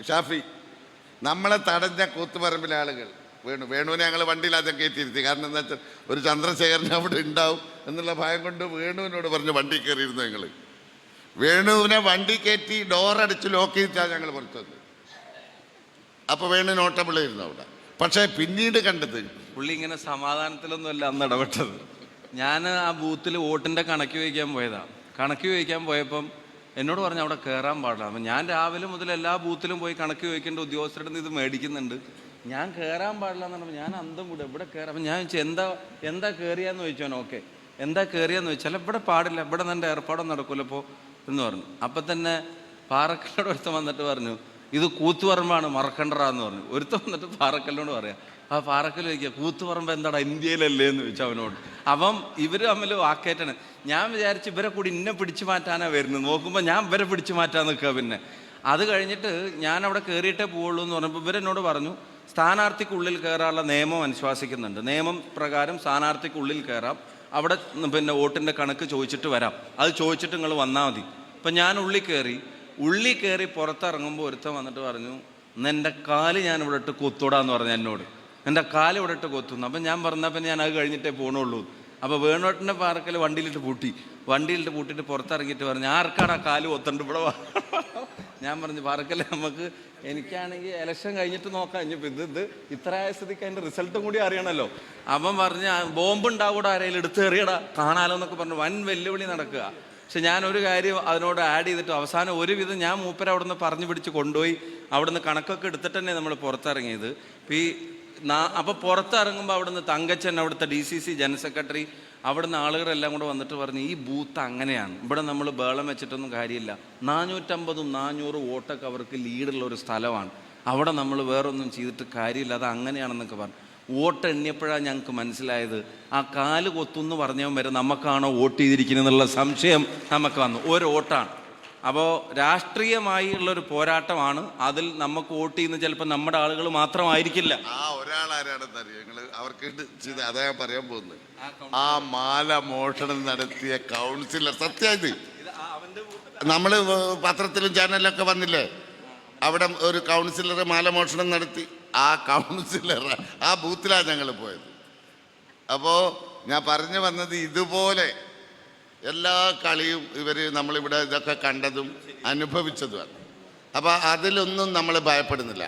ഷാഫി, നമ്മളെ തടഞ്ഞ കൂത്തുപറമ്പിലെ ആളുകൾ വേണുവിനെ ഞങ്ങൾ വണ്ടിയിൽ അതൊക്കെ കയറ്റിയിരുത്തി. കാരണം എന്താ വെച്ചാൽ ഒരു ചന്ദ്രശേഖരൻ അവിടെ ഉണ്ടാവും എന്നുള്ള ഭയം കൊണ്ട് വേണുവിനോട് പറഞ്ഞ് വണ്ടി കയറിയിരുന്നു ഞങ്ങൾ. വേണുവിനെ വണ്ടി കയറ്റി ഡോറടിച്ച് ലോക്ക് ചെയ്തിട്ടാണ് ഞങ്ങൾ പുറത്തു വന്നത്. അപ്പോൾ വേണു നോട്ടബിൾ ആയിരുന്നു അവിടെ. പക്ഷേ പിന്നീട് കണ്ടത് പുള്ളി ഇങ്ങനെ സമാധാനത്തിലൊന്നുമല്ല അന്ന് ഇടപെട്ടത്. ഞാൻ ആ ബൂത്തിൽ വോട്ടിൻ്റെ കണക്ക് ചോദിക്കാൻ പോയതാണ്. കണക്ക് ചോദിക്കാൻ പോയപ്പം എന്നോട് പറഞ്ഞു അവിടെ കയറാൻ പാടില്ല. അപ്പം ഞാൻ രാവിലെ മുതൽ എല്ലാ ബൂത്തിലും പോയി കണക്ക് ചോദിക്കേണ്ട ഉദ്യോഗസ്ഥരുടെ നിന്ന് ഇത് മേടിക്കുന്നുണ്ട്. ഞാൻ കയറാൻ പാടില്ല എന്ന് പറഞ്ഞപ്പോൾ ഞാൻ അന്തം വിടും, ഇവിടെ കയറാം. അപ്പം ഞാൻ ചോദിച്ചു എന്താ കയറിയാന്ന് ചോദിച്ചോൻ. ഓക്കെ, എന്താ കയറിയാന്ന് ചോദിച്ചാൽ ഇവിടെ പാടില്ല, ഇവിടെ നിൻ്റെ ഏർപ്പാടൊന്നും നടക്കില്ല ഇപ്പോൾ എന്ന് പറഞ്ഞു. അപ്പം തന്നെ പാറക്കല്ലോട് ഒരുത്തം വന്നിട്ട് പറഞ്ഞു ഇത് കൂത്തുപറമ്പാണ് മറക്കണ്ടറാന്ന് പറഞ്ഞു. ഒരുത്തം വന്നിട്ട് പാറക്കല്ലോട് പറയാം. ആ പാറക്കല്ല് ചോദിക്കുക കൂത്തുപറമ്പ് എന്താടാ ഇന്ത്യയിലല്ലേ എന്ന് ചോദിച്ചു അവനോട്. അപ്പം ഇവർ തമ്മിൽ വാക്കേറ്റാണ്. ഞാൻ വിചാരിച്ച് ഇവരെ കൂടി ഇന്നെ പിടിച്ചു മാറ്റാനാണ് വരുന്നത്. നോക്കുമ്പോൾ ഞാൻ ഇവരെ പിടിച്ചു മാറ്റാൻ നിൽക്കുക. പിന്നെ അത് കഴിഞ്ഞിട്ട് ഞാൻ അവിടെ കയറിയിട്ടേ പോവുള്ളൂ എന്ന് പറഞ്ഞപ്പോൾ ഇവരെന്നോട് പറഞ്ഞു സ്ഥാനാർത്ഥിക്കുള്ളിൽ കയറാനുള്ള നിയമം അനുശാസിക്കുന്നുണ്ട്. നിയമം പ്രകാരം സ്ഥാനാർത്ഥിക്കുള്ളിൽ കയറാം, അവിടെ പിന്നെ വോട്ടിൻ്റെ കണക്ക് ചോദിച്ചിട്ട് വരാം, അത് ചോദിച്ചിട്ട് നിങ്ങൾ വന്നാൽ മതി. അപ്പം ഞാൻ ഉള്ളിൽ കയറി പുറത്തിറങ്ങുമ്പോൾ ഒരുത്തൻ വന്നിട്ട് പറഞ്ഞു എൻ്റെ കാല് ഞാൻ ഇവിടെ ഇട്ട് കൊത്തൂടാന്ന് പറഞ്ഞു എന്നോട്. എൻ്റെ കാല് ഇവിടെ ഇട്ട് കൊത്തുന്നു. അപ്പം ഞാൻ പറഞ്ഞപ്പോൾ ഞാൻ അത് കഴിഞ്ഞിട്ടേ പോകണുള്ളൂ. അപ്പോൾ വേണോട്ടിൻ്റെ പാറക്കൽ വണ്ടിയിലിട്ട് പൂട്ടിയിട്ട് പുറത്തിറങ്ങിയിട്ട് പറഞ്ഞു ആർക്കാണ് കാല് കൊത്തണ്ട് ഇവിടെ. ഞാൻ പറഞ്ഞു പാറക്കൽ നമുക്ക് എനിക്കാണെങ്കിൽ ഇലക്ഷൻ കഴിഞ്ഞിട്ട് നോക്കാം, ഇനിയിപ്പോൾ ഇത് ഇത്ര ആയ സ്ഥിതിക്ക് അതിൻ്റെ റിസൾട്ടും കൂടി അറിയണമല്ലോ. അവൻ പറഞ്ഞ് ബോംബ് ഉണ്ടാവൂടെ ആരെങ്കിലും എടുത്ത് എറിയടാ കാണാലോ എന്നൊക്കെ പറഞ്ഞു വൻ വെല്ലുവിളി നടക്കുക. പക്ഷെ ഞാനൊരു കാര്യം അതിനോട് ആഡ് ചെയ്തിട്ട് അവസാനം ഒരുവിധം ഞാൻ മൂപ്പരെ അവിടെ നിന്ന് പറഞ്ഞു പിടിച്ച് കൊണ്ടുപോയി അവിടുന്ന് കണക്കൊക്കെ എടുത്തിട്ട് തന്നെ നമ്മൾ പുറത്തിറങ്ങിയത്. അപ്പോൾ പുറത്തിറങ്ങുമ്പോൾ അവിടുന്ന് തങ്കച്ചൻ, അവിടുത്തെ DCC ജനറൽ സെക്രട്ടറി, അവിടുന്ന് ആളുകളെല്ലാം കൂടെ വന്നിട്ട് പറഞ്ഞു ഈ ബൂത്ത് അങ്ങനെയാണ്, ഇവിടെ നമ്മൾ ബേളം വെച്ചിട്ടൊന്നും കാര്യമില്ല, 450-400 വോട്ടൊക്കെ അവർക്ക് ലീഡുള്ള ഒരു സ്ഥലമാണ്, അവിടെ നമ്മൾ വേറൊന്നും ചെയ്തിട്ട് കാര്യമില്ല, അത് അങ്ങനെയാണെന്നൊക്കെ പറഞ്ഞു. വോട്ട് എണ്ണിയപ്പോഴാണ് ഞങ്ങൾക്ക് മനസ്സിലായത് ആ കാല് കൊത്തുന്ന് പറഞ്ഞവൻ വരെ നമുക്കാണോ വോട്ട് ചെയ്തിരിക്കുന്നതെന്നുള്ള സംശയം നമുക്ക് വന്നു. ഒരു വോട്ടാണ്. അപ്പോൾ രാഷ്ട്രീയമായി ഉള്ളൊരു പോരാട്ടമാണ്. അതിൽ നമുക്ക് വോട്ട് ചെയ്യുന്ന ചിലപ്പോൾ നമ്മുടെ ആളുകൾ മാത്രമായിരിക്കില്ല. ആ ഒരാളാരാണെന്ന് അറിയാം നിങ്ങൾ അവർക്ക് അതാ ഞാൻ പറയാൻ പോകുന്നത്. ആ മാല മോഷണം നടത്തിയ കൗൺസിലർ സത്യായത് നമ്മൾ പത്രത്തിലും ചാനലിലൊക്കെ വന്നില്ലേ, അവിടെ ഒരു കൗൺസിലർ മാല മോഷണം നടത്തി. ആ കൗൺസിലർ ആ ബൂത്തിലാണ് ഞങ്ങൾ പോയത്. അപ്പോൾ ഞാൻ പറഞ്ഞു വന്നത് ഇതുപോലെ എല്ലാ കളിയും നമ്മളിവിടെ ഇതൊക്കെ കണ്ടതും അനുഭവിച്ചതുമാണ്. അപ്പോൾ അതിലൊന്നും നമ്മൾ ഭയപ്പെടുന്നില്ല.